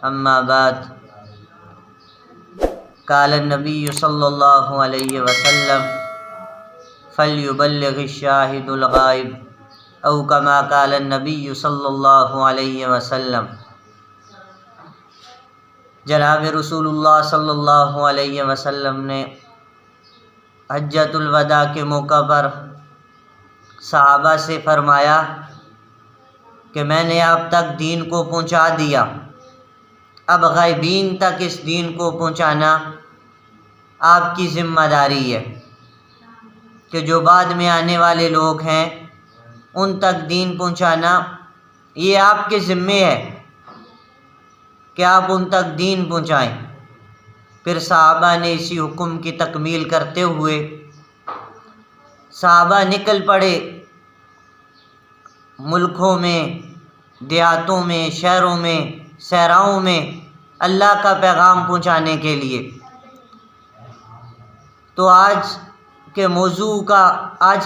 اما بعد قال النبی صلی اللہ علیہ وسلم فلیبلغ الشاہد الغائب او کما قال النبی صلی اللہ علیہ وسلم۔ جناب رسول اللہ صلی اللہ علیہ وسلم نے حجۃ الوداع کے موقع پر صحابہ سے فرمایا کہ میں نے اب تک دین کو پہنچا دیا، اب غائبین تک اس دین کو پہنچانا آپ کی ذمہ داری ہے کہ جو بعد میں آنے والے لوگ ہیں ان تک دین پہنچانا یہ آپ کے ذمے ہے کہ آپ ان تک دین پہنچائیں۔ پھر صحابہ نے اسی حکم کی تکمیل کرتے ہوئے صحابہ نکل پڑے ملکوں میں، دیہاتوں میں، شہروں میں، صحراؤں میں اللہ کا پیغام پہنچانے کے لیے۔ تو آج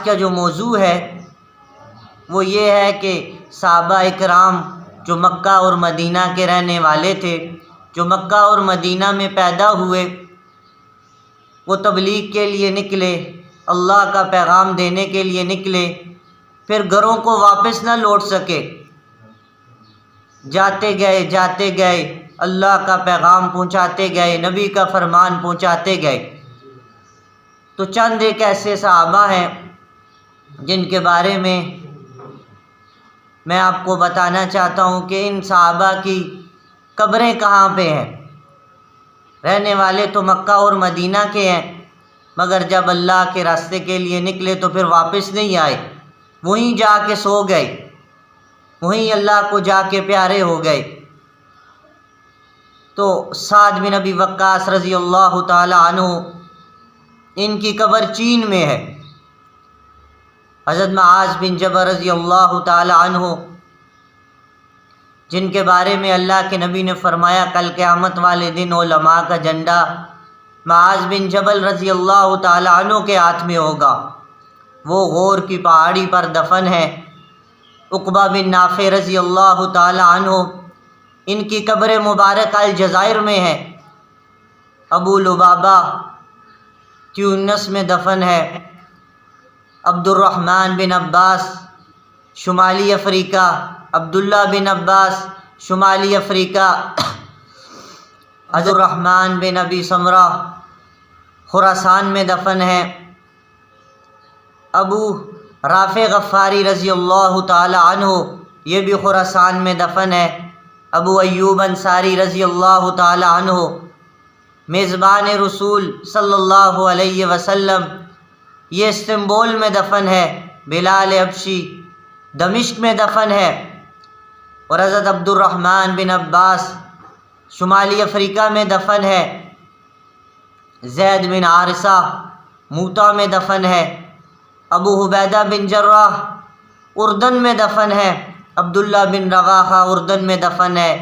کا جو موضوع ہے وہ یہ ہے کہ صحابہ اکرام جو مکہ اور مدینہ کے رہنے والے تھے، جو مکہ اور مدینہ میں پیدا ہوئے، وہ تبلیغ کے لیے نکلے، اللہ کا پیغام دینے کے لیے نکلے، پھر گھروں کو واپس نہ لوٹ سکے، جاتے گئے اللہ کا پیغام پہنچاتے گئے، نبی کا فرمان پہنچاتے گئے۔ تو چند ایک ایسے صحابہ ہیں جن کے بارے میں آپ کو بتانا چاہتا ہوں کہ ان صحابہ کی قبریں کہاں پہ ہیں۔ رہنے والے تو مکہ اور مدینہ کے ہیں، مگر جب اللہ کے راستے کے لیے نکلے تو پھر واپس نہیں آئے، وہیں جا کے سو گئے، وہیں اللہ کو جا کے پیارے ہو گئے۔ تو سعد بن ابی وقاص رضی اللہ تعالی عنہ، ان کی قبر چین میں ہے۔ حضرت معاذ بن جبل رضی اللہ تعالی عنہ، جن کے بارے میں اللہ کے نبی نے فرمایا کل قیامت والے دن علماء کا جھنڈا معاذ بن جبل رضی اللہ تعالی عنہ کے ہاتھ میں ہوگا، وہ غور کی پہاڑی پر دفن ہے۔ عقبہ بن نافع رضی اللہ تعالی عنہ، ان کی قبر مبارک الجزائر میں ہے۔ ابو لبابہ تیونس میں دفن ہے۔ عبد الرحمن بن عباس شمالی افریقہ، عبداللہ بن عباس شمالی افریقہ، عبد الرحمن بن ابی سمرہ خراسان میں دفن ہے۔ ابو رافع غفاری رضی اللہ تعالی عنہ، یہ بھی خراسان میں دفن ہے۔ ابو ایوب انصاری رضی اللہ تعالی عنہ، میزبان رسول صلی اللہ علیہ وسلم، یہ استنبول میں دفن ہے۔ بلال حبشی دمشق میں دفن ہے۔ اور حضرت عبد الرحمن بن عباس شمالی افریقہ میں دفن ہے۔ زید بن حارثہ موتا میں دفن ہے۔ ابو عبیدہ بن جراح اردن میں دفن ہے۔ عبداللہ بن رواحہ اردن میں دفن ہے۔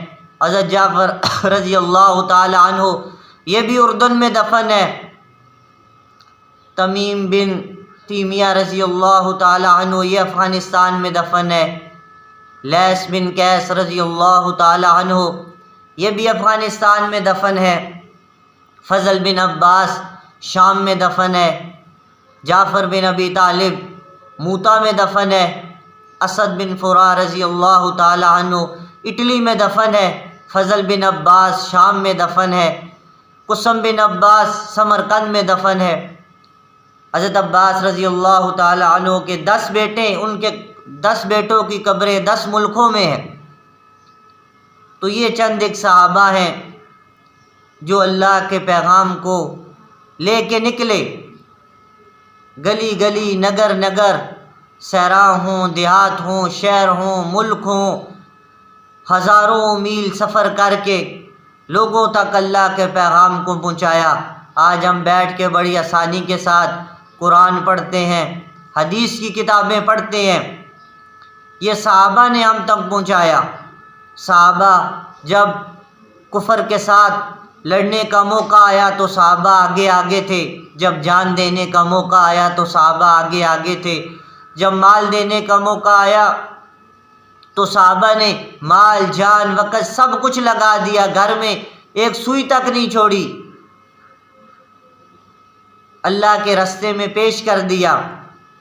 حضرت جعفر رضی اللہ تعالی عنہ، یہ بھی اردن میں دفن ہے۔ تمیم بن تیمیہ رضی اللہ تعالی عنہ، یہ افغانستان میں دفن ہے۔ لیث بن قیس رضی اللہ تعالی عنہ، یہ بھی افغانستان میں دفن ہے۔ فضل بن عباس شام میں دفن ہے۔ جعفر بن ابی طالب موتا میں دفن ہے۔ اسد بن فرا رضی اللہ تعالی عنہ اٹلی میں دفن ہے۔ فضل بن عباس شام میں دفن ہے۔ قسم بن عباس سمرقند میں دفن ہے۔ حضرت عباس رضی اللہ تعالی عنہ کے 10 بیٹے، ان کے 10 بیٹوں کی قبریں 10 ملکوں میں ہیں۔ تو یہ چند ایک صحابہ ہیں جو اللہ کے پیغام کو لے کے نکلے، گلی گلی، نگر نگر، صحرا ہوں، دیہات ہوں، شہر ہوں، ملک ہوں، ہزاروں میل سفر کر کے لوگوں تک اللہ کے پیغام کو پہنچایا۔ آج ہم بیٹھ کے بڑی آسانی کے ساتھ قرآن پڑھتے ہیں، حدیث کی کتابیں پڑھتے ہیں، یہ صحابہ نے ہم تک پہنچایا۔ صحابہ جب کفر کے ساتھ لڑنے کا موقع آیا تو صحابہ آگے آگے تھے، جب جان دینے کا موقع آیا تو صحابہ آگے آگے تھے، جب مال دینے کا موقع آیا تو صحابہ نے مال جان وقت سب کچھ لگا دیا، گھر میں ایک سوئی تک نہیں چھوڑی، اللہ کے راستے میں پیش کر دیا۔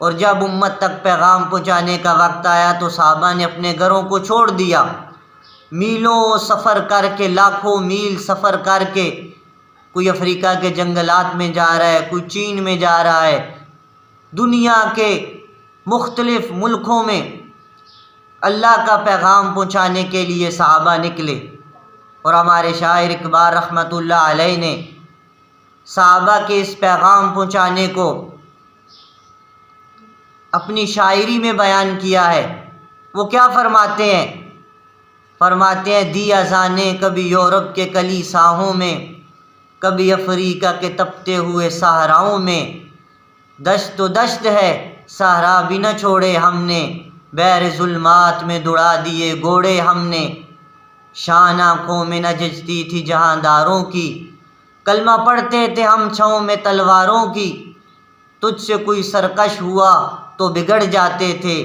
اور جب امت تک پیغام پہنچانے کا وقت آیا تو صحابہ نے اپنے گھروں کو چھوڑ دیا، میلوں سفر کر کے، لاکھوں میل سفر کر کے، کوئی افریقہ کے جنگلات میں جا رہا ہے، کوئی چین میں جا رہا ہے، دنیا کے مختلف ملکوں میں اللہ کا پیغام پہنچانے کے لیے صحابہ نکلے۔ اور ہمارے شاعر اقبال رحمۃ اللہ علیہ نے صحابہ کے اس پیغام پہنچانے کو اپنی شاعری میں بیان کیا ہے۔ وہ کیا فرماتے ہیں؟ فرماتے ہیں دی اذانیں کبھی یورپ کے کلیساؤں میں، کبھی افریقہ کے تپتے ہوئے صحراؤں میں، دشت و دشت ہے صحرا بھی نہ چھوڑے ہم نے، بحر ظلمات میں دوڑا دیے گھوڑے ہم نے، شان آنکھوں میں نہ جچتی تھی جہانداروں کی، کلمہ پڑھتے تھے ہم چھاؤں میں تلواروں کی، تجھ سے کوئی سرکش ہوا تو بگڑ جاتے تھے،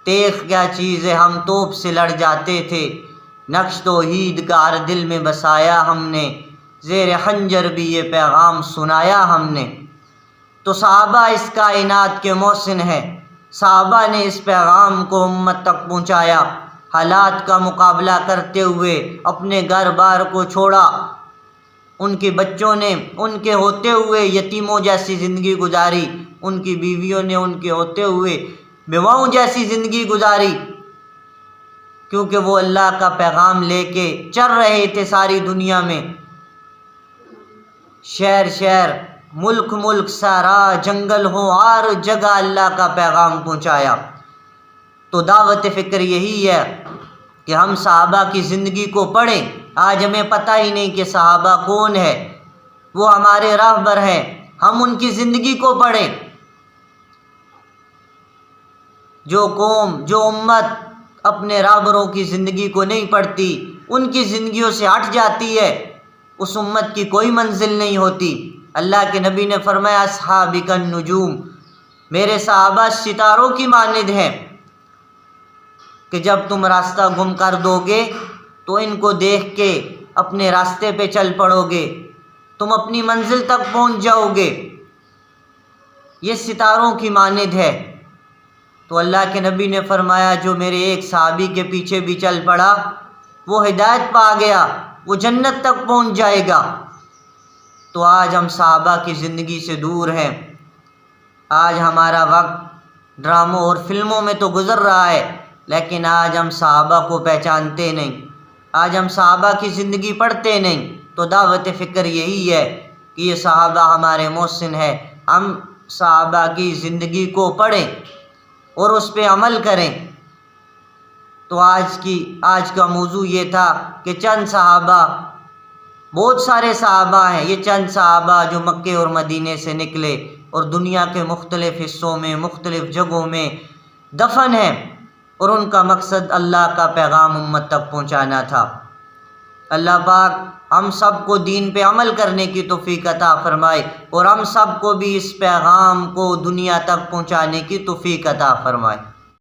تیغ کیا چیز ہے ہم توپ سے لڑ جاتے تھے، نقش توحید کا ہر دل میں بسایا ہم نے، زیر خنجر بھی یہ پیغام سنایا ہم نے۔ تو صحابہ اس کائنات کے محسن ہیں، صحابہ نے اس پیغام کو امت تک پہنچایا، حالات کا مقابلہ کرتے ہوئے اپنے گھر بار کو چھوڑا، ان کے بچوں نے ان کے ہوتے ہوئے یتیموں جیسی زندگی گزاری، ان کی بیویوں نے ان کے ہوتے ہوئے بیواؤں جیسی زندگی گزاری، کیونکہ وہ اللہ کا پیغام لے کے چل رہے تھے ساری دنیا میں، شہر شہر، ملک ملک، صحرا جنگل ہو، ہر جگہ اللہ کا پیغام پہنچایا۔ تو دعوت فکر یہی ہے کہ ہم صحابہ کی زندگی کو پڑھیں۔ آج ہمیں پتہ ہی نہیں کہ صحابہ کون ہے، وہ ہمارے راہبر ہیں، ہم ان کی زندگی کو پڑھیں۔ جو قوم، جو امت اپنے راہبروں کی زندگی کو نہیں پڑھتی، ان کی زندگیوں سے ہٹ جاتی ہے، اس امت کی کوئی منزل نہیں ہوتی۔ اللہ کے نبی نے فرمایا اصحابی کالنجوم، میرے صحابہ ستاروں کی مانند ہیں، کہ جب تم راستہ گم کر دو گے تو ان کو دیکھ کے اپنے راستے پہ چل پڑو گے، تم اپنی منزل تک پہنچ جاؤ گے، یہ ستاروں کی مانند ہے۔ تو اللہ کے نبی نے فرمایا جو میرے ایک صحابی کے پیچھے بھی چل پڑا وہ ہدایت پا گیا، وہ جنت تک پہنچ جائے گا۔ تو آج ہم صحابہ کی زندگی سے دور ہیں، آج ہمارا وقت ڈراموں اور فلموں میں تو گزر رہا ہے، لیکن آج ہم صحابہ کو پہچانتے نہیں، آج ہم صحابہ کی زندگی پڑھتے نہیں۔ تو دعوت فکر یہی ہے کہ یہ صحابہ ہمارے محسن ہیں، ہم صحابہ کی زندگی کو پڑھیں اور اس پہ عمل کریں۔ تو آج کا موضوع یہ تھا کہ چند صحابہ، بہت سارے صحابہ ہیں، یہ چند صحابہ جو مکے اور مدینے سے نکلے اور دنیا کے مختلف حصوں میں، مختلف جگہوں میں دفن ہیں، اور ان کا مقصد اللہ کا پیغام امت تک پہنچانا تھا۔ اللہ پاک ہم سب کو دین پہ عمل کرنے کی توفیق عطا فرمائے، اور ہم سب کو بھی اس پیغام کو دنیا تک پہنچانے کی توفیق عطا فرمائے۔